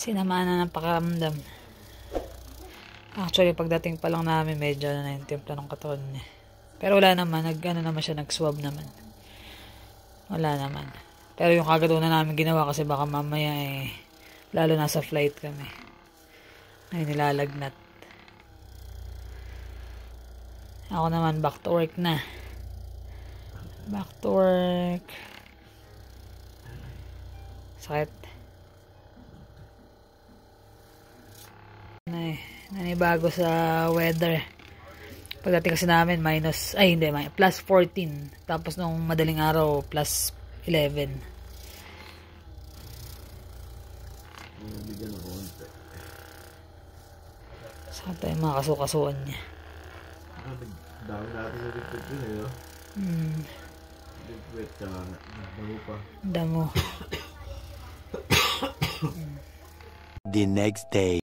Tinamaan na ng pakiramdam. Actually, pagdating pa lang namin, medyo na yung timpla ng katawan niya. Pero wala naman, naman siya, nag-swab naman. Wala naman. Pero yung kagad una namin ginawa kasi baka mamaya lalo nasa flight kami. Ay, nilalagnat. Ako naman, back to work na. Back to work. Sakit. Nanibago sa weather. Pagdating kasi namin plus 14. Tapos nung madaling araw plus 11. Saan tayo mga kasukasuan niya? Dami natin na repeat yun repeat ka lang. Damo pa. Damo. The next day.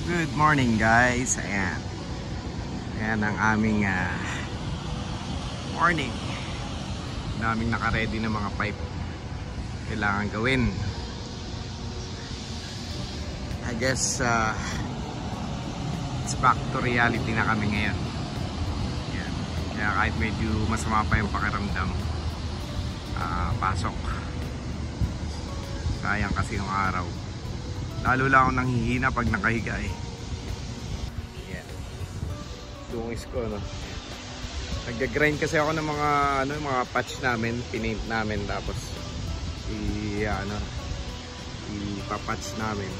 Good morning guys. Ayan. Ayan ang aming morning. Daming naka-ready na mga pipe kailangan gawin. I guess it's back to reality na kami ngayon. Ayan. Kaya kahit medyo masama pa yung pakiramdam, pasok. Sayang kasi yung araw. Lalo lang ako nanghihina pag nakahiga Yeah. Dungis ko, no? Nag-grind kasi ako ng mga patch namin, pinaint namin, tapos ipapatch namin.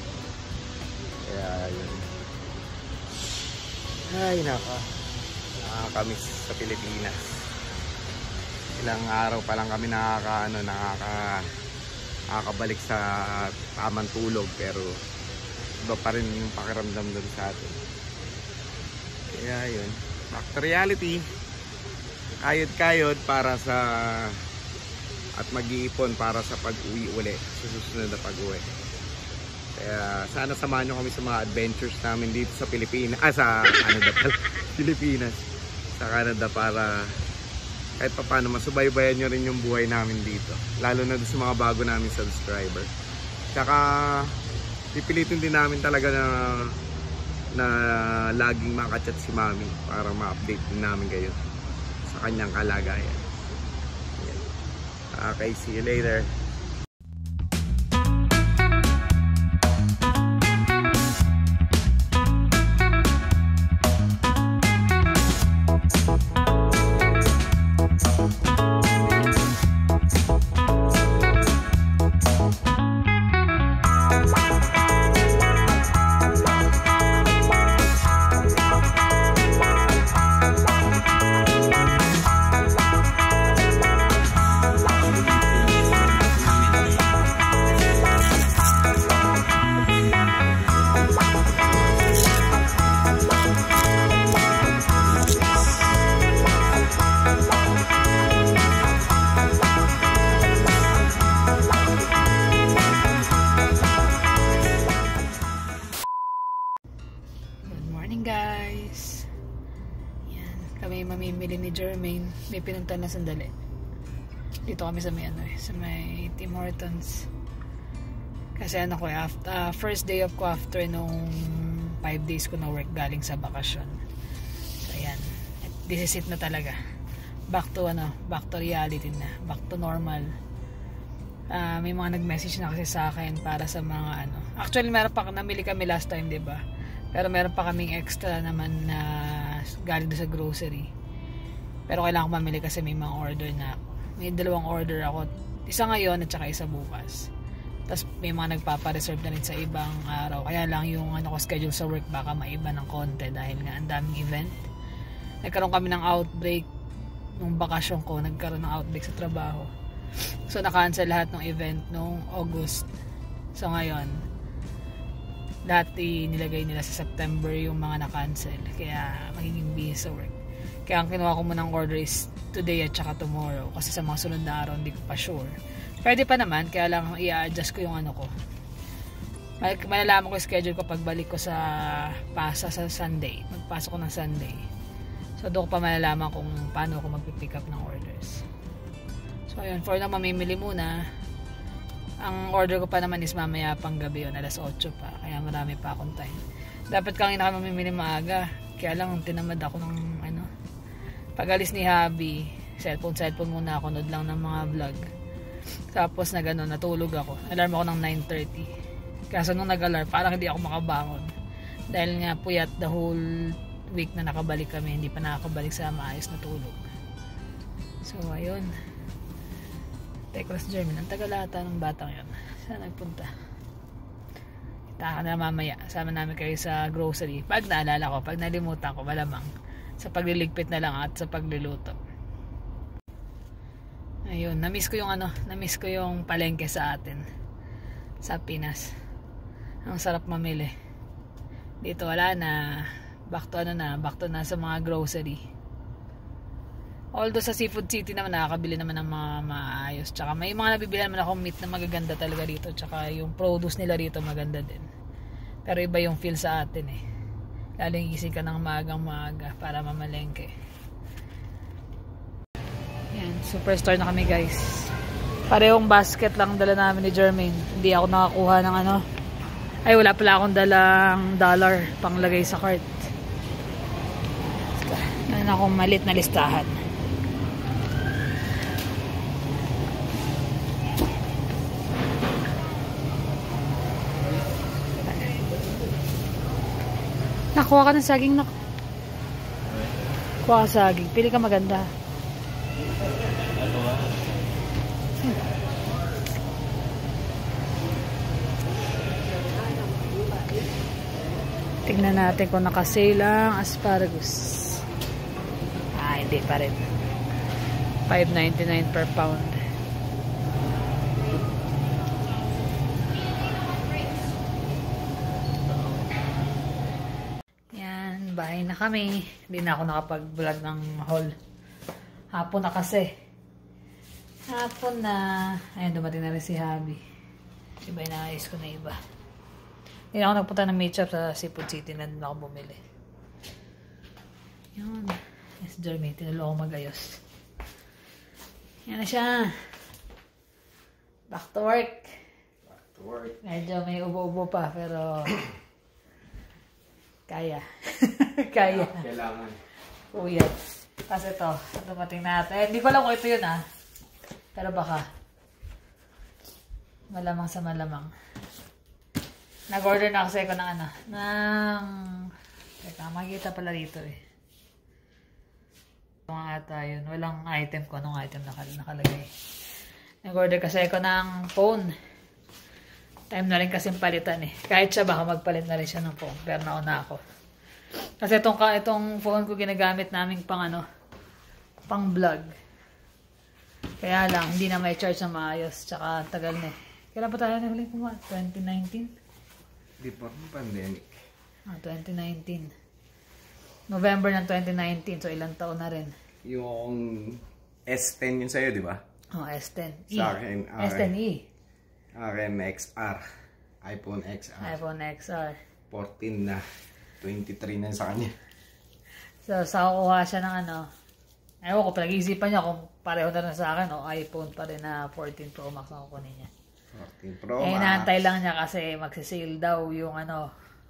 Kaya yun. Ay, nakakamiss sa Pilipinas. Ilang araw pa lang kami nakakabalik sa tamang tulog, pero iba pa rin yung pakiramdam doon sa atin. Kaya yun, back to reality. Kayod-kayod para sa at mag-iipon para sa pag-uwi uli, sa susunod na pag-uwi. Kaya sana samahan nyo kami sa mga adventures namin dito sa Pilipinas, sa Canada pala, Pilipinas, sa Canada, para kahit pa paano masubaybayan nyo rin yung buhay namin dito, lalo na sa mga bago namin subscriber. Tsaka pipilitin din namin talaga na laging makachat si Mami para ma-update din namin kayo sa kanyang kalagayan. Okay, see you later. Guys, yan, kami mamimili ni Jermaine. May pinunta na sandali. Dito kami sa may Tim Hortons. Kasi first day off ko after nung 5 days ko na work galing sa bakasyon. So yan, this is it na talaga. Back to reality na, back to normal. May mga nag-message na kasi sa akin para sa mga actually meron pa, namili kami last time, 'di ba? Pero meron pa kaming extra naman na galing sa grocery. Pero kailangan ko mamili kasi may mga order na. May 2 order ako. Isa ngayon at saka isa bukas. Tapos may mga nagpapa-reserve na rin sa ibang araw. Kaya lang yung ko schedule sa work baka maiba ng konti dahil nga ang daming event. Nagkaroon kami ng outbreak nung bakasyon ko. Nagkaroon ng outbreak sa trabaho. So na-cancel lahat ng event nung August. So ngayon, lahat nilagay nila sa September yung mga na-cancel. Kaya magiging busy sa work. Kaya ang kinuha ko munang order is today at saka tomorrow. Kasi sa mga sunod na araw hindi ko pa sure. Pwede pa naman, kaya lang i-adjust ko yung ano ko. Malalaman ko yung schedule ko pagbalik ko sa Pasa sa Sunday. Magpasok ko ng Sunday. So doon ko pa malalaman kung paano ako magpipick up ng orders. So ayun, for now mamimili muna. Ang order ko pa naman is mamaya pang gabi yun, alas 8 pa. Kaya marami pa akong time. Dapat kanina kami mamimili maaga. Kaya lang tinamad ako ng ano. Pag-alis ni Habi, cellphone muna ako. Nood lang ng mga vlog. Tapos natulog ako. Alarm ako ng 9:30. Kaso nung nag-alarm, parang hindi ako makabangon. Dahil nga puyat the whole week na nakabalik kami. Hindi pa nakakabalik sa maayos na tulog. So ayun. Teklas German, ang tagal ata ng batang yun. Saan nagpunta? Kita ka na mamaya. Sama namin kayo sa grocery. Pag naalala ko, pag nalimutan ko, malamang. Sa pagliligpit na lang at sa pagluluto. Ayun, namiss ko yung palengke sa atin. Sa Pinas. Ang sarap mamili. Dito wala na. Back to na sa mga grocery. Although sa Seafood City naman nakakabili naman ng mga maayos. Tsaka may mga nabibili naman akong meat na magaganda talaga dito. Tsaka yung produce nila dito maganda din. Pero iba yung feel sa atin eh. Laling gising ka ng maaga para mamalengke. Yan, superstore na kami guys. Parehong basket lang dala namin ni Jermaine. Hindi ako nakakuha ng ano. Ay wala pala akong dalang dollar panglagay sa cart. Yan akong malit na listahan. Nakuha ka ng saging na. Kuha ka saging. Pili ka maganda. Tignan natin kung nakasale ang asparagus. Hindi pa rin. $5.99 per pound. Bahay na kami. Hindi na ako nakapag-vlog ng haul. Hapon na kasi. Hapon na. Ayun, dumating na rin si Habi. Iba inaayos ko na iba. Hindi na ako nagpunta ng meet-up sa Seafood City na doon ako bumili. Yun. Yes, Jeremy. Tinalo ako mag-ayos. Yan na siya. Back to work. Back to work. Medyo may ubo-ubo pa pero kaya. Kaya. Kailangan. Uyat. Kasi ito, dumating natin. Hindi ko alam kung ito yun Pero baka. Malamang sa malamang. Nag-order na kasi ako ng teka, makikita pala dito Mga ata yun. Walang item ko. Anong item nakalagay. Nag-order kasi ako ng phone. Time na rin kasi palitan Kahit siya baka magpalit na rin siya ng phone. Pero nauna ako. Kasi itong phone ko ginagamit namin pang vlog. Kaya lang, hindi na may charge na maayos. Tsaka tagal na Kailan pa tayo nahuling kumain? 2019? Before pandemic. 2019. November ng 2019. So ilang taon na rin. Yung S10 yun sa'yo, di ba? S10e. Sa akin, S10e. Akin XR. iPhone XR. iPhone XR. 14 na. 23 na sa kanya. So, sa kukuha siya ng ewan ko, pinag-iisipan niya kung pareho na rin sa akin o iPhone pa rin na 14 Pro Max ang kukunin niya. 14 Pro Max. Inaantay lang niya kasi magsisale daw yung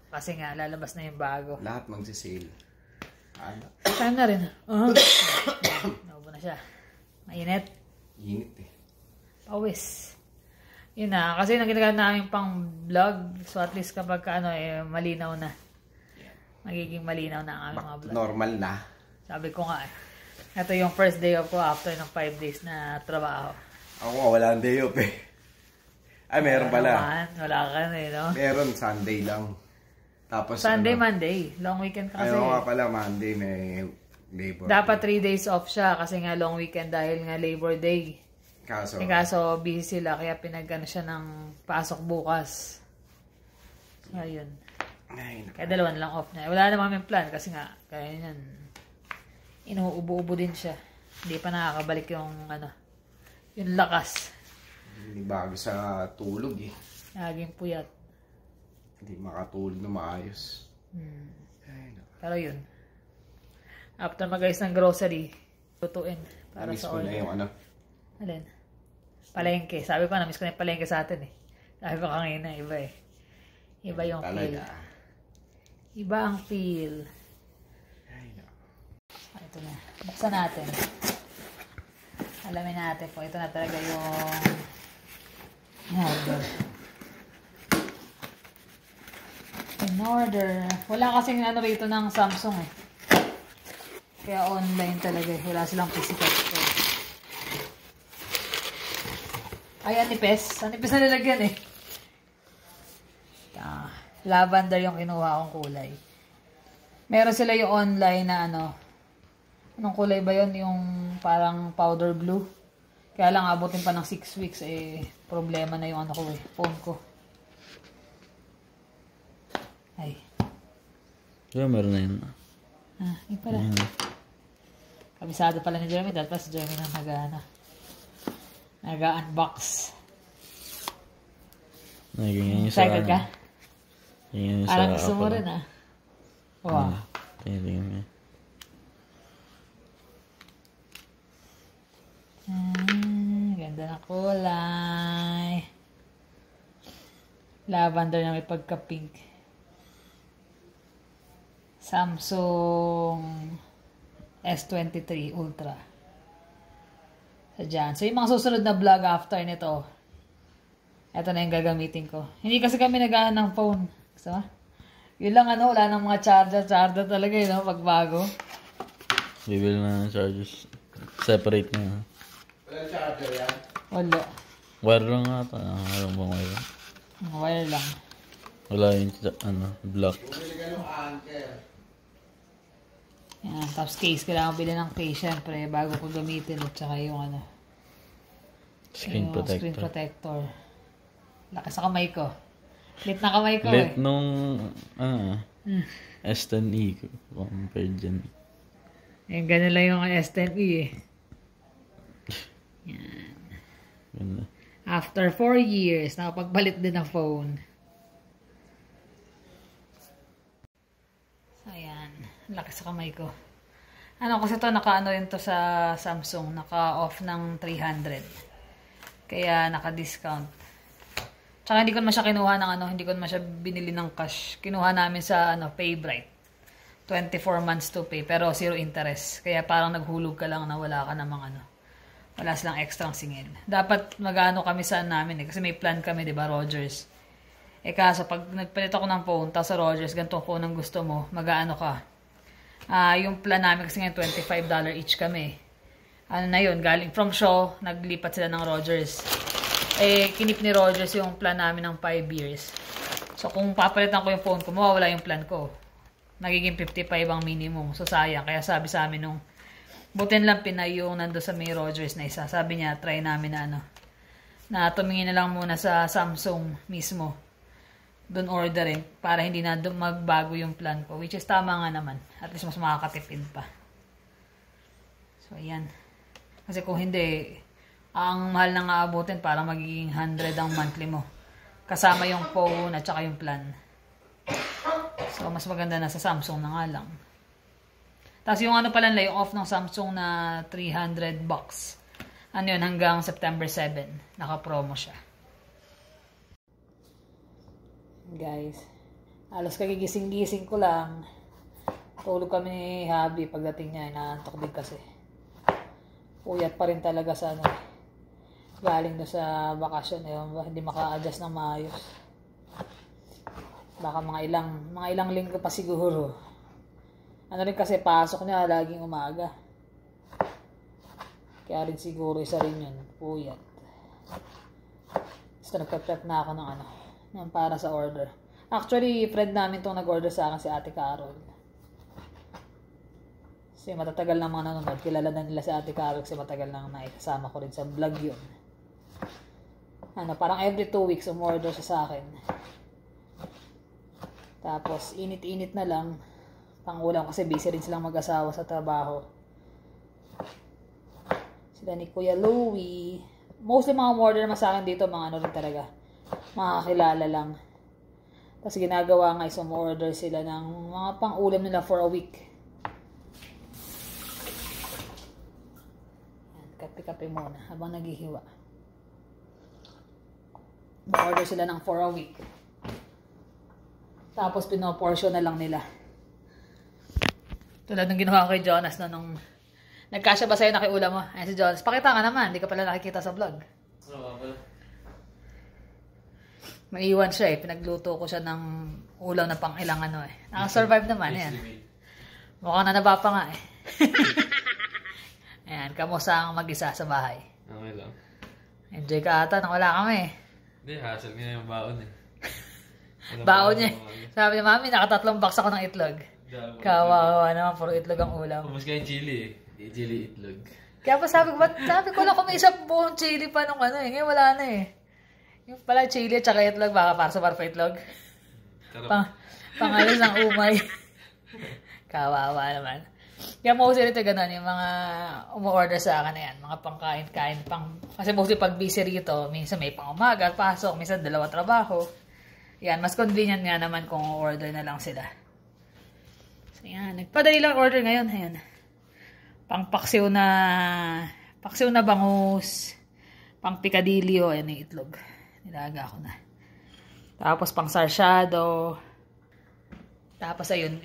kasi nga, lalabas na yung bago. Lahat magsisale. Time na rin. Naubo na siya. Mainit. Init Pawis. Yun na. Kasi nang ginagamit namin pang vlog. So at least kapag malinaw na. Magiging malinaw na ang aming mga vlog. Normal na. Sabi ko nga ito yung first day off ko after ng 5 days na trabaho. Ako wala ang day off Ay, meron pala. Wala ka no? Meron, Sunday lang. Tapos Sunday, Monday. Long weekend kasi. Ayaw nga pala, Monday may labor. Dapat 3 days off siya kasi nga long weekend dahil nga Labor Day. Kaso busy sila kaya siya ng pasok bukas. So, ayun. Ay, naku. Kaya dalawa na lang off niya. Wala naman kami plan kasi nga, kaya yan, inuubo-ubo din siya. Hindi pa nakakabalik yung, yung lakas. Hindi bago sa tulog eh. Naging puyat. Hindi makatulog na maayos. Ay, naku. Pero yun. After mag-ayos ng grocery, lutuin para Namiss sa ko na order. yung Alin? Palengke. Sabi ko, namiss ko na yung palengke sa atin eh. Sabi ko kanina, iba eh. Iba yung feel. talaga. Iba ang feel. Ay, naku. Ito na. Buksan natin. Alamin natin po. Ito na talaga yung order. In order. Wala kasing rito ng Samsung eh. Kaya online talaga eh. Wala silang physical store. Ay, anipes. Anipes na nilagyan eh. Lavender yung kinuha kong kulay. Meron sila yung online na anong kulay ba yun? Yung parang powder blue. Kaya lang abutin pa ng 6 weeks eh. Problema na yung phone ko. Ay. Kaya meron na yun. Yun pala. Kabisado pala ni Jeremy. Dahil pa si Jeremy na nag-unbox. Naging sa Excited ka? Yung Parang gusto mo rin Wow. Tingnan mo. Ganda na kulay. Lavender na may pagka-pink. Samsung S23 Ultra. Dyan. So, yung mga susunod na vlog after nito, ito na yung gagamitin ko. Hindi kasi kami nag-aan ng phone. Gusto mo? Yun lang wala nang mga charger talaga yun, pagbago. Bibili na ng chargers. Separate na. Wala charger yan? Wala. Wire lang ata. Alam bang wire? Wire lang. Wala yung block. Bumili ka ng anchor. Yan. Tapos case. Kailangan bili ng case syempre bago ko gamitin. At saka yung Screen yung protector. Screen protector. Lakas sa kamay ko. Lit na kamay ko Late eh. nung S10e compared dyan. Ganun lang yung S10e eh. Ganda. After 4 years, nakapagpalit din ng phone. So, ayan. Lakas sa kamay ko. Kasi to naka rin to sa Samsung. Naka-off ng 300. Kaya naka-discount. Tsaka hindi ko naman siya kinuha ng hindi ko naman siya binili ng cash. Kinuha namin sa PayBright. 24 months to pay, pero 0 interest. Kaya parang naghulog ka lang na wala ka namang wala silang extra singil. Dapat mag-ano kami saan namin kasi may plan kami, di ba, Rogers. Kaso pag nagpalit ako ng phone, tapos sa Rogers, ganitong phone ang gusto mo, mag-ano ka. Yung plan namin kasi ngayon, $25 each kami. Na yun, galing from Shaw, naglipat sila ng Rogers. Kinip ni Rogers yung plan namin ng 5 years. So, kung papalitan ko yung phone ko, mawawala yung plan ko. Nagiging 55 ang minimum. So, sayang. Kaya sabi sa amin nung butin lang Pinay yung nando sa may Rogers na isa. Sabi niya, try namin na tumingin na lang muna sa Samsung mismo. Doon orderin para hindi na magbago yung plan ko. Which is tama nga naman. At least mas makakatipid pa. So, ayan. Kasi kung hindi, ang mahal na nga abutin para magiging 100 ang monthly mo. Kasama yung phone at saka yung plan. So, mas maganda na sa Samsung na nga lang. Tapos yung pala nila, yung off ng Samsung na $300. Yun, hanggang September 7. Naka-promo siya. Guys, halos kagigising-gising ko lang. Tulog kami ni Habi pagdating niya. Inaantok din kasi. Puyat pa rin talaga sa galing doon sa bakasyon hindi maka-adjust ng maayos. Baka mga ilang linggo pa siguro. Rin kasi pasok niya laging umaga. Kaya rin siguro isa rin yun, puyat. Basta nagpa-prep na ako ng para sa order. Actually, friend namin tong nag-order sa akin, si Ate Carol. Kasi matatagal na mga nanonood. Kilala na nila si Ate Carol kasi matagal nang naikasama ko rin sa vlog yun. Parang every 2 weeks umorder siya sa akin. Tapos, init-init na lang. Pangulam kasi busy rin silang mag-asawa sa trabaho. Sila ni Kuya Louie. Mostly mga order naman sa akin dito, mga ano rin talaga. Mga kakilala lang. Tapos ginagawa nga is order sila ng mga pang-ulam nila for a week. Kape-kape muna habang naghihiwa. Order sila ng for a week. Tapos pinoportion na lang nila. Tulad ng ginawa ko kay Jonas na nung nagkasya ba sa'yo nakiulam mo? Ayan si Jonas. Pakita ka naman. Hindi ka pala nakikita sa vlog. Maiwan siya eh. Pinagluto ko siya ng ulam na pang ilang ano eh. Nakasurvive naman. Ayan. Mukhang nanaba pa nga eh. Ayan. Kamusta ang mag-isa sa bahay? Okay lang. Enjoy ka ata nang wala kami. Hindi, hassle nga yung baon eh. Baon niya. Sabi niya, Mami, nakatatlong box ako ng itlog. Kawawa naman, puro itlog ang ulam. Pumus ka yung chili eh. Chili itlog. Kaya pa sabi ko lang kung may isang buong chili pa nung ano eh. Ngayon wala na eh. Yung pala chili at saka itlog, baka para sa parpa itlog. Pangalis ng umay. Kawawa naman. Kaya mostly ito ganun, yung mga umu-order sa akin na yan. Mga pangkain-kain. Kasi mostly pag busy rito, minsan may pang umaga, pasok, minsan dalawa trabaho. Yan, mas convenient nga naman kung order na lang sila. So yan, nagpadali lang order ngayon. Ayan. Paksiw na bangus, pang picadillo, ayan yung itlog. Nilaga ko na. Tapos pang sarsyado. Tapos ayun,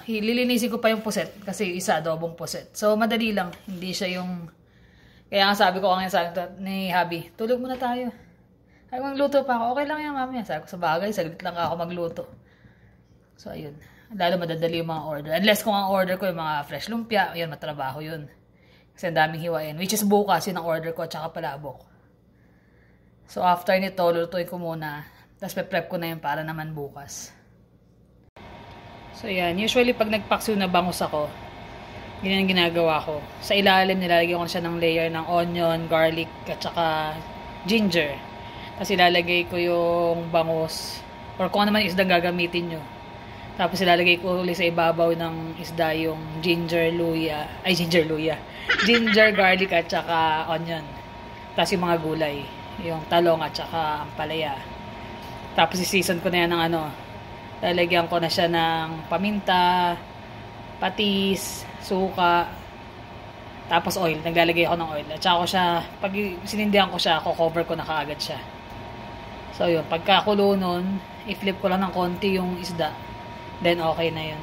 lilinisin ko pa yung puset kasi isa adobong puset. So madali lang, hindi siya yung kaya nga sabi ko ni Habi, tulog muna tayo. Ay, magluto pa ako. Okay lang yan, Mami. Sabi ko sa bagay, saglit lang ako magluto. So ayun, lalo madadali yung mga order. Unless kung ang order ko yung mga fresh lumpia, yun, matrabaho yun. Kasi ang daming hiwain. Which is bukas, yun ang order ko, tsaka palabok. So after nito, lutuin ko muna. Tapos pe-prep ko na yun para naman bukas. So yan, usually pag nagpaksiw na bangus ako, ganyan ang ginagawa ko. Sa ilalim, nilalagay ko siya ng layer ng onion, garlic, at saka ginger. Tapos ilalagay ko yung bangus, or kung ano man isda gagamitin nyo. Tapos ilalagay ko ulit sa ibabaw ng isda yung ginger, garlic, at saka onion. Tapos yung mga gulay, yung talong at saka ampalaya. Tapos i-season ko na yan ng lalagyan ko na siya ng paminta, patis, suka, tapos oil. Naglalagay ako ng oil. At saka ko siya, pag sinindihan ko siya, cover ko na kaagad siya. So yun, pagkakulo nun, i-flip ko lang ng konti yung isda. Then okay na yun.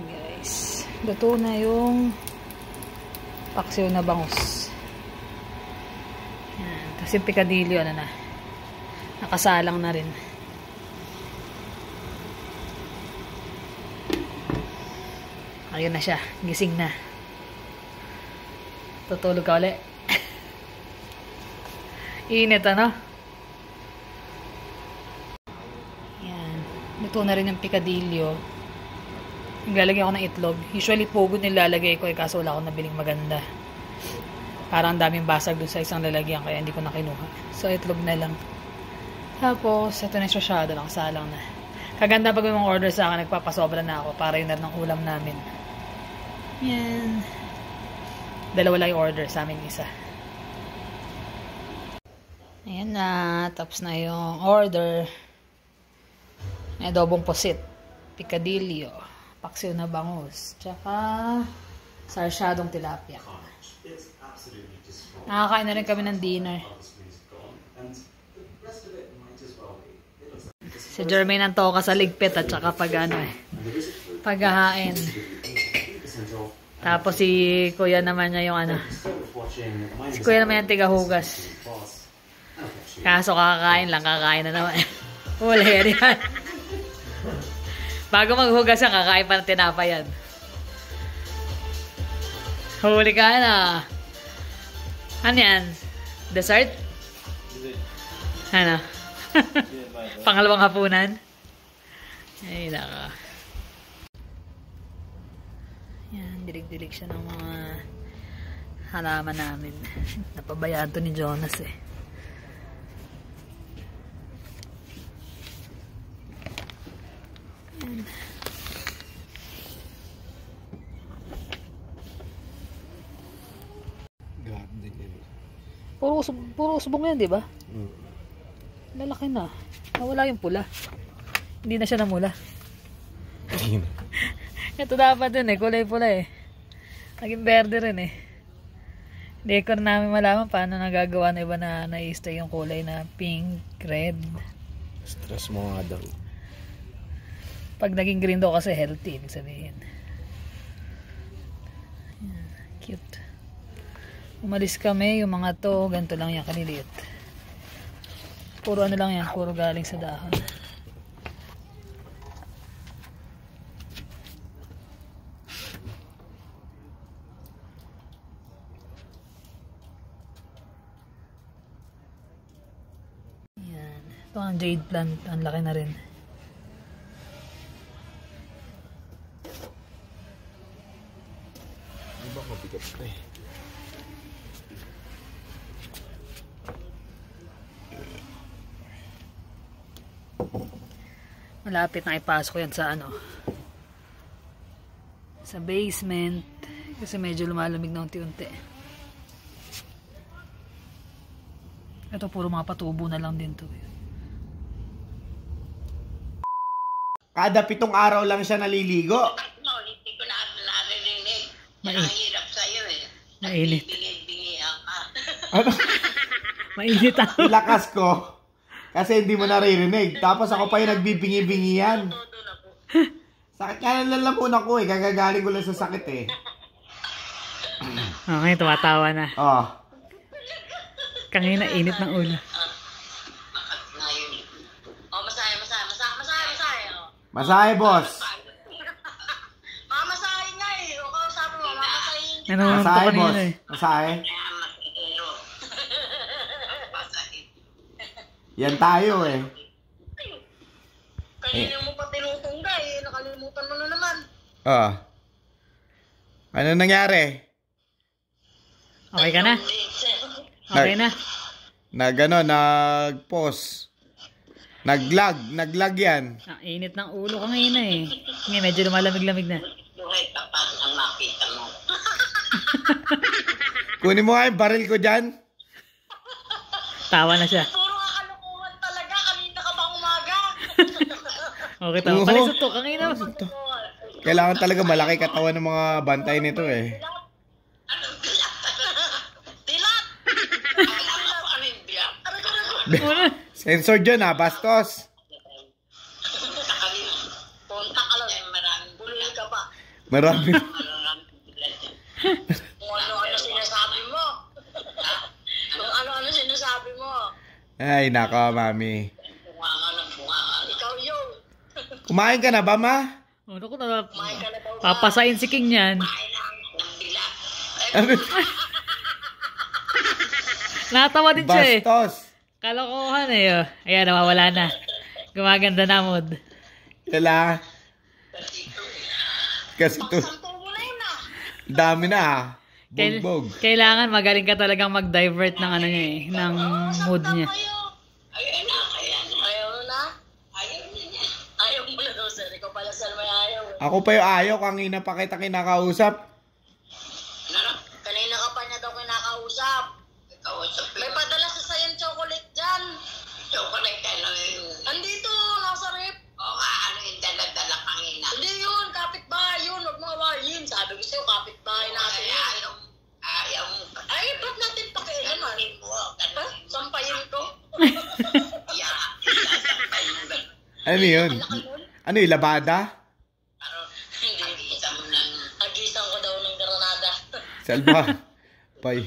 Guys, luto na yung paksiw na bangus. Yan. Tapos yung picadillo, nakasalang na rin. Ayun na siya, gising na. Tutulog ka ulit. Init, ano? Yan. Luto na rin yung picadillo. Naglalagay ako ng itlog. Usually, pugod nilalagay ko, kaso wala akong nabiling maganda. Parang daming basag dun sa isang lalagyan, kaya hindi ko na kinuha. So, itlog na lang. Tapos, ito na yung sasyado, nakasalang na. Kaganda pag may mga order sa akin, nagpapasobra na ako para yun na ng ulam namin. Yan. Dalawa lang yung order sa amin isa. Ayan na. Tapos na yung order. Adobong pusit. Picadillo. Paksiw na bangus. Tsaka sarsyadong tilapia. Nakakain na rin kami ng dinner. Si Jermaine ang toka sa ligpit at saka paghahain. Tapos si Kuya naman niya yung si Kuya naman yung tigahugas. Kaso kakain na naman. Huli yan. Bago maghugas yan, kakain pa ng tinapay yan. Huli ka na. Ano yan? Dessert? Ano? Pangalawang hapunan? Ay, naka. Yan, dilig-dilig siya ng mga halaman namin. Napabayaan to ni Jonas eh. Puro usbong yan, di ba? Lalaki na. Nawala yung pula. Hindi na siya namula. Ito dapat dun eh. Kulay pula eh. Naging berde rin eh. Hindi ko namin malaman paano nagagawa na iba na na-stay yung kulay na pink, red. Stress mo nga daw. Pag naging green daw kasi healthy, ibig sabihin. Ayan, cute. Umalis kami, yung mga to, ganito lang yan, kaliliit. Puro ano lang yan, puro galing sa dahon. Ayan. Ito ang jade plant, ang laki na rin. Di ba mabigat pa eh? Malapit na ipasok yan sa ano, sa basement, kasi medyo lumalamig na unti-unti. Ito puro mga patubo na lang din to. Kada 7 araw lang siya naliligo. No, hindi ko na naririnig. Mahirap sa'yo eh. Mainit. Bingit-bingihan ka. Ano? Mainit ako. Lakas ko. Kasi hindi mo naririnig. Tapos ako pa yung nagbibingi-bingihan. Sakit ka na lalamunan ko eh. Gagagaling ko lang sa sakit eh. Okay, tumatawa na. Oh. Kanina init ng ulo. Ngayon. Oh, masaya. Oh. Masahe, boss. Mamasahin nga eh. O kausapin mo, mamasahin kita. Ano to Masahe, kanina boss. eh. Masahe. Kaya masihiro. Masahin. Yan tayo eh. Kanina mo pa tinutungga eh. Nakalimutan mo na naman. Oh. Ano nangyari? Okay ka na? Okay na? Nag-pause. Nag-lag yan. Ah, init ng ulo kanina eh. Ngayon medyo lumalamig-lamig na. Buhay ka pa ang makita mo. Kunin mo nga yung baril ko dyan. Tawa na siya. Puro kakalukuhan talaga. Kanina ka ba umaga? Okay, tawa. Oo. Palisot to. Kanina. Kailangan talaga malaki katawan ng mga bantay nito eh. Anong biyak? Dilat! Alam mo ano yung biyak? Sensor dyan ha, bastos. Punta ka lang. Maraming bulil ka pa. Marami. Maraming bilat. Kung ano-ano sinasabi mo. Kung ano-ano sinasabi mo. Ay, nako, mami. Bunga ng bunga. Ikaw yun. Kumain ka na ba, ma? Oh, naku, na, Kumain ka na daw. papasain si King yan. Kumain ng bilat. Ano? Natawa din siya eh. Bastos. Kalokohan eh. Oh. Ayan, nawawala na. Gumaganda na mood. Kailangan. Kasi to, Sampung mo na yun ah. dami na ha. Bugbog. Kailangan magaling ka talagang mag-divert ng ano niya eh, ng mood niya. Ayaw na. Ayaw na. Ayaw niya. Ayaw mo na daw sir. Ikaw pala sir may ayaw. Ako pa yung ayaw, kanina pa kita kinakausap. Kanina ka pa niya daw kinakausap. May padala sa sayan chocolate dyan. Chocolate ano yun? Andito, nasa rip. Oo nga, ano yung dala-dala kanina? Hindi yun, kapitbahay yun. Huwag mga wahin. Sabi ko sa'yo, kapitbahay natin yun. Ayaw mo. Ay, ba't natin pakialaman? Ganunin mo. Sampayin ko. Sampayin mo. Ano yun? Ano yung labada? Hindi. Agisan ko daw ng granada. Salba. Bay.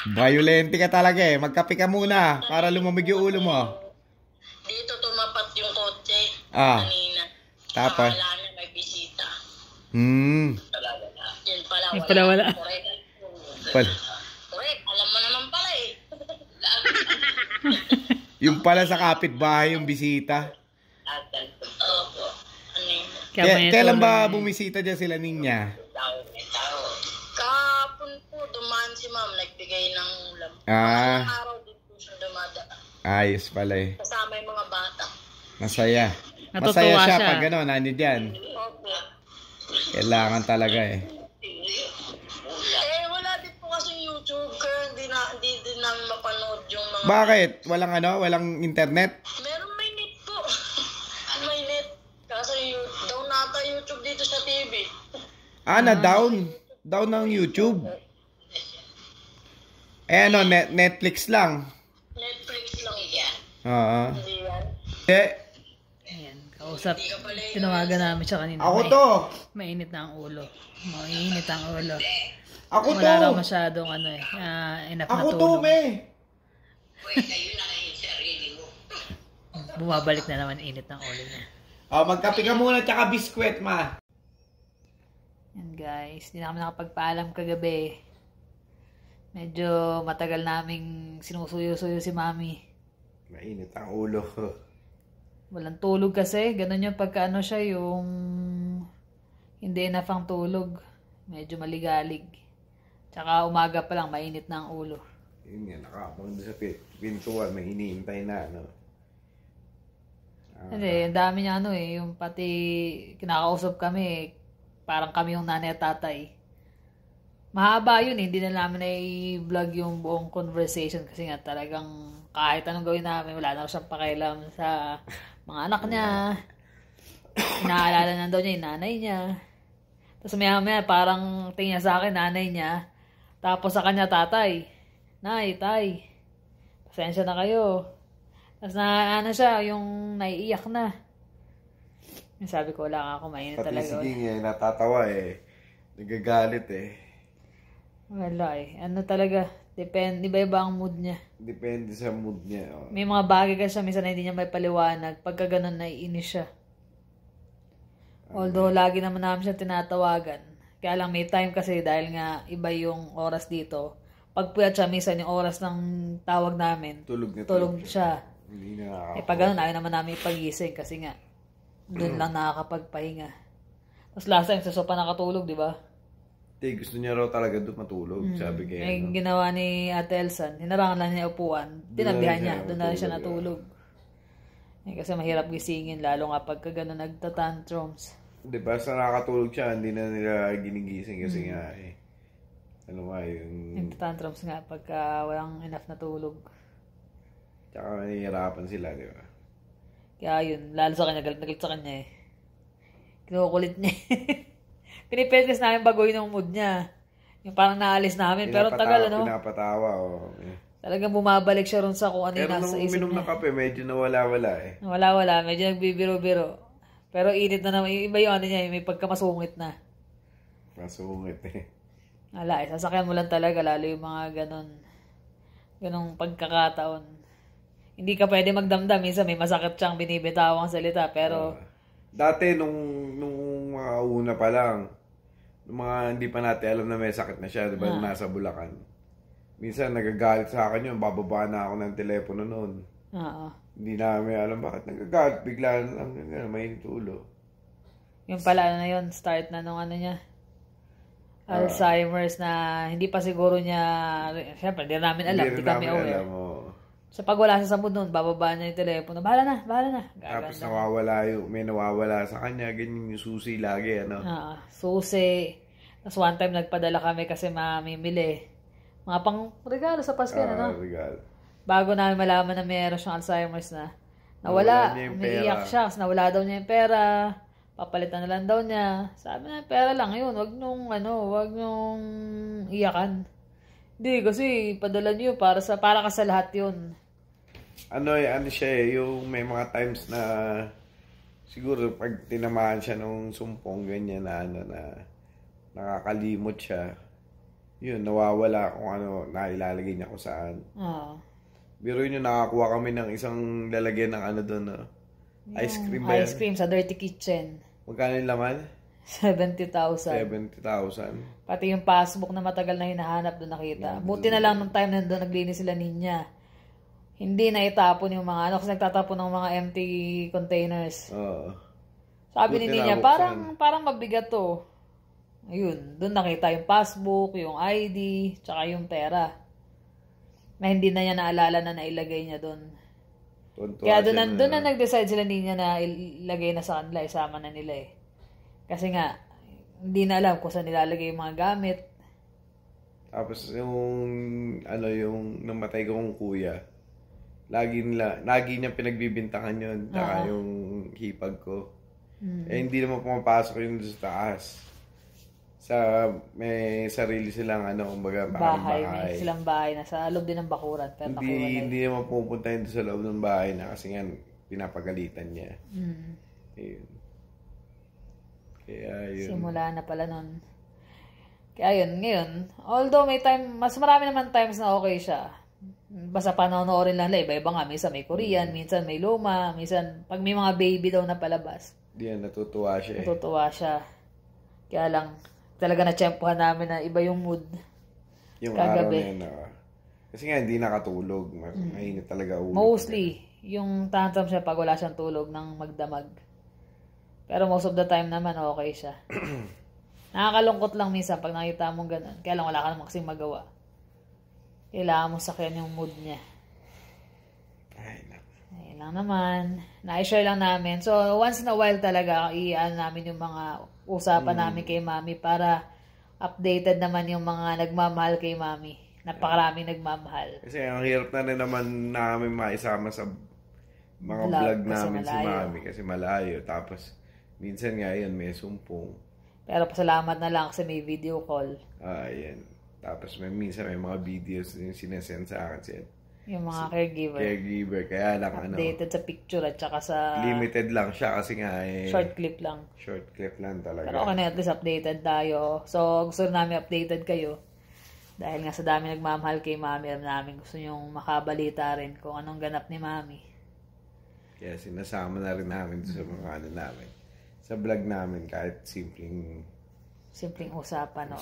Violente ka talaga eh. Magkape ka muna para lumamig yung ulo mo. Dito tumapat yung kotse. Ah. Kanina. Tapos? Wala na, may bisita. Hmm. Yun pala, Yun pala wala. Correct. Pal. Correct. Alam mo naman pala eh. Yung pala sa kapitbahay yung bisita. Opo. Ano yun? Kailan ba bumisita dyan sila ninya? Kahapon po, dumaan si ma'am. Nagbigay ng ulam. Ah. Araw din po siya dumada. Ayos pala eh. Kasama yung mga bata. Masaya. Natutuwa Masaya siya siya. pag gano'n, ano dyan. Opo. Kailangan talaga eh. Eh, wala din po kasing YouTube, Kern. Bakit? Walang internet? Meron may net po. May net. Kasi down nata YouTube dito sa TV. Down. Down ng YouTube. Netflix lang. Netflix lang yan. Oo. Hindi yan. Ayan, kausap. Tinawagan namin siya kanina. Ako to. Mainit na ang ulo. Mainit ang ulo. Ako to. Wala raw masyadong enough na Ako to, tulog. me. Pwede kayo na yung sarili mo. Bumabalik na naman init ng ulo niya. Magkape ka muna tsaka biskwit, ma. Yan guys, hindi na kami nakapagpaalam kagabi. Medyo matagal naming sinusuyo-suyo si Mami. Mainit ang ulo. Walang tulog kasi. Ganun yung pagka siya, yung hindi enough ang tulog. Medyo maligalig. Tsaka umaga pa lang, mainit na ang ulo. Yun nga, nakapang doon sa pintuan. May hinihintay na, Kasi, ang dami niya yung pati kinakausap kami, parang kami yung nanay at tatay. Mahaba yun, hindi na namin i-vlog yung buong conversation kasi nga talagang kahit anong gawin namin, wala na siyang pakialam sa mga anak niya. Inaalala na daw niya yung nanay niya. Tapos maya parang tingin niya sa akin, nanay niya. Tapos sa kanya, tatay. Nay, tay. Pasensya na kayo. Tapos siya, yung naiiyak na. Sabi ko, wala ako, mainit Pati talaga. sige nga, natatawa Nagagalit Wala talaga. Depende, iba-iba ang mood niya. Depende sa mood niya. May mga bagay kasi minsan na hindi niya may paliwanag. Pagka ganun, naiinis siya. Although, lagi naman namin siya tinatawagan. Kaya lang may time kasi dahil nga iba yung oras dito. Pag puyat siya, minsan yung oras ng tawag namin. Tulog siya. Hindi na Pag ganun, ayaw naman namin ipagising kasi nga, doon lang nakakapagpahinga. Tapos last time, sa sopa nakatulog, di ba? Gusto niya raw talaga doon matulog. Sabi kaya. Ginawa ni Ate Elsan, hinarangan lang niya upuan. Tinabihan niya, doon na rin siya natulog. Kasi mahirap gisingin, lalo nga pagka gano'n nagtatantrums. Di ba, sa nakatulog siya, hindi na nila ginigising kasi nga yung... Nagtatantrums nga pagka walang enough na tulog. Tsaka nahihirapan sila, di ba? Kaya yun, lalo sa kanya, galit na galit sa kanya Kinukulit niya. Pinipilis namin baguhin yung mood niya. Yung parang naalis namin, pero tagal Pinapatawa, Talagang bumabalik siya ron sa kung ano yung pero nasa nung isip uminom niya. ng kape, medyo nawala-wala Wala, medyo nagbibiro-biro. Pero init na naman, iba yung niya, may pagkamasungit na. Masungit Wala, sasakyan mo lang talaga, lalo yung mga ganong pagkakataon. Hindi ka pwede magdamdam, minsan may masakit siyang binibitawang salita, pero... Dati, nung mga una pa lang, nung mga hindi pa natin alam na may sakit na siya, di ba, nasa Bulacan. Minsan, nagagalit sa akin yun, bababa na ako ng telepono noon. Hindi namin alam bakit nagagalit, bigla lang, mainit ulo. Yung pala yun, start na nung niya, Alzheimer's na hindi pa siguro niya, siyempre, hindi namin alam, hindi kami aware. So pag wala siya sa mood nun, bababa niya yung telepono, bahala na. Tapos may nawawala sa kanya, ganyan yung susi lagi, susi. Tapos one time nagpadala kami kasi mamimili. Mga pang regalo sa Pasko, regalo. Bago namin malaman na mayroon siyang Alzheimer's na. Nawala, umiiyak siya kasi nawala daw niya yung pera. Papalitan na lang daw niya. Sabi na, pera lang yun. Wag nung iyakan. Hindi, kasi padala niyo para ka sa lahat yun. Ano siya yung may mga times na siguro pag tinamaan siya nung sumpong ganyan na nakakalimot siya. Yun, nawawala kung nailalagay niya kung saan. Biro yun, nakakuha kami ng isang lalagyan ng doon, ice cream ba yan? Ice cream sa Dirty Kitchen. Magkano yung laman? 70,000. 70,000. Pati yung passbook na matagal na hinahanap doon nakita. Buti na lang nung time na doon naglinis sila niya. Hindi na itapon yung mga kasi nagtatapon ng mga empty containers. Sabi ni Ninya, parang mabigat to. Ayun, doon nakita yung passbook, yung ID, tsaka yung pera. Na hindi na niya naalala na nailagay niya doon. Kaya doon na nag-decide sila niya na ilagay na sa kanila, isama na nila Kasi nga, hindi na alam kung saan nilalagay yung mga gamit. Tapos yung namatay kong kuya, lagi niya pinagbibintangan yun. Tsaka yung hipag ko. Eh, hindi naman pumapasok yun sa taas. May sarili silang kumbaga, bahay. May silang bahay na sa loob din ng bakuran. Pero hindi naman pupunta yun sa loob ng bahay na kasi nga pinapagalitan niya. Ayun. Kaya yun. Simula na pala nun. Kaya yun, ngayon, although may time, mas marami naman times na okay siya. Basta panonoorin lang nila, iba-iba nga. Minsan may Korean, minsan may luma, minsan pag may mga baby daw na palabas. Natutuwa siya Natutuwa siya. Kaya lang, talaga na-tsempohan namin na iba yung mood. Yung kagabi. araw na yun. Kasi nga hindi nakatulog. Mainit talaga ulo. Mostly, yung tantrum siya pag wala siyang tulog ng magdamag. Pero most of the time naman, okay siya. Nakakalungkot lang minsan pag nakita mong ganun. Kaya lang wala ka naman kasing magawa. Kailangan mo sakyan yung mood niya. Ayun lang naman. Na-share lang namin. So, once in a while talaga, i-ano namin yung mga usapan namin kay Mami para updated naman yung mga nagmamahal kay Mami. Napakaraming nagmamahal. Kasi ang hirap na rin naman namin maisama sa mga vlog namin si Mami kasi malayo. Tapos, minsan nga yun, may sumpong. Pero pasalamat na lang kasi may video call. Yan. Tapos minsan may mga videos yung sinesend sa akin siya. Yung mga caregiver. Kaya lang updated sa picture at saka sa... Limited lang siya kasi nga short clip lang. Short clip lang talaga. Pero okay na, at least updated tayo. So gusto namin updated kayo. Dahil nga sa dami nagmamahal kay Mami, namin gusto nyong makabalita rin kung anong ganap ni Mami. Kaya sinasama na rin namin sa mga namin. Sa vlog namin kahit simpleng usapan.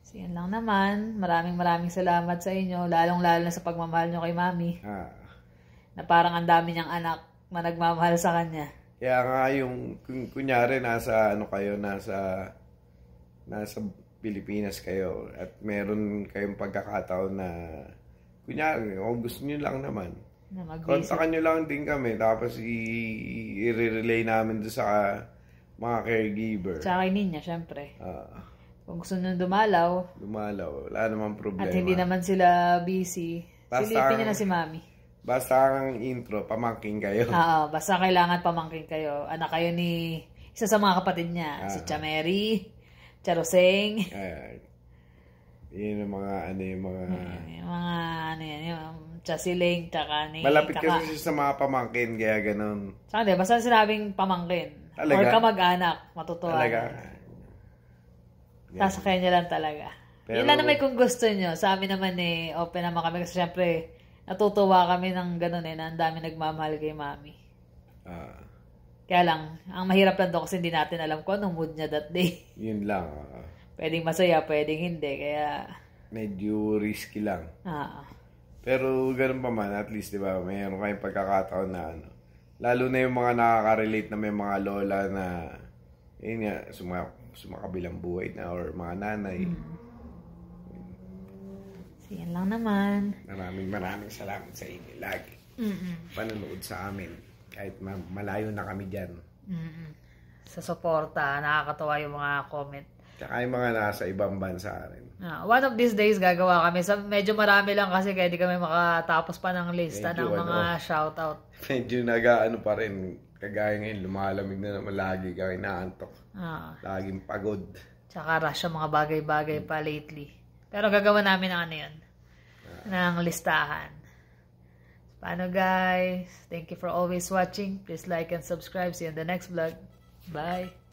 So, yan lang naman. Maraming salamat sa inyo. Lalong-lalo na sa pagmamahal nyo kay Mami. Na parang ang dami niyang anak na nagmamahal sa kanya. Kaya nga yung, kunyari, nasa Pilipinas kayo at meron kayong pagkakataon na, kunyari, gusto nyo lang naman. Kontakan nyo lang din kami. Tapos, i-relay namin doon sa mga caregiver. Sa kay Ninya, syempre. Kung gusto nyo dumalaw, wala namang problema. At hindi naman sila busy. Silipin nyo na si Mami. Basta ang intro, pamangking kayo. Oo, basta kailangan pamangking kayo. Anak kayo ni isa sa mga kapatid niya. Si Chameri, Charoseng. Yun yung mga yung Chasiling, tsaka ni malapit kasi sa mga pamangkin, kaya ganun. Saka basta sinabing pamangkin. Talaga? Or kamag-anak, matutuwa. Talaga? Sasakyan nyo lang talaga. Pero, yun lang naman kung gusto nyo. Sa amin naman open naman kami. Kasi syempre, natutuwa kami ng ganun na ang dami nagmamahal kay Mami. Kaya lang, ang mahirap lang doon kasi hindi natin alam kung anong mood niya that day. Yun lang. Pwedeng masaya, pwedeng hindi. Kaya... medyo risky lang. Pero ganun pa man, at least, di ba, mayroon kayong pagkakataon na lalo na yung mga nakaka-relate na may mga lola na yun nga, sumakabilang buhay na or mga nanay. So, yan lang naman. Maraming salamat sa inyo lagi. Panonood sa amin. Kahit malayo na kami dyan. Sa suporta, nakakatawa yung mga comment. Tsaka yung mga nasa ibang bansa rin. One of these days, gagawa kami. Medyo marami lang kasi kaya di kami makatapos pa ng lista ng mga shoutout. Medyo nag-ano pa rin. Kagaya ngayon, lumalamig na naman lagi kami naantok. Laging pagod. Tsaka rush yung mga bagay-bagay pa lately. Pero gagawa namin ng yun. Ng listahan. Paano guys? Thank you for always watching. Please like and subscribe. See you in the next vlog. Bye!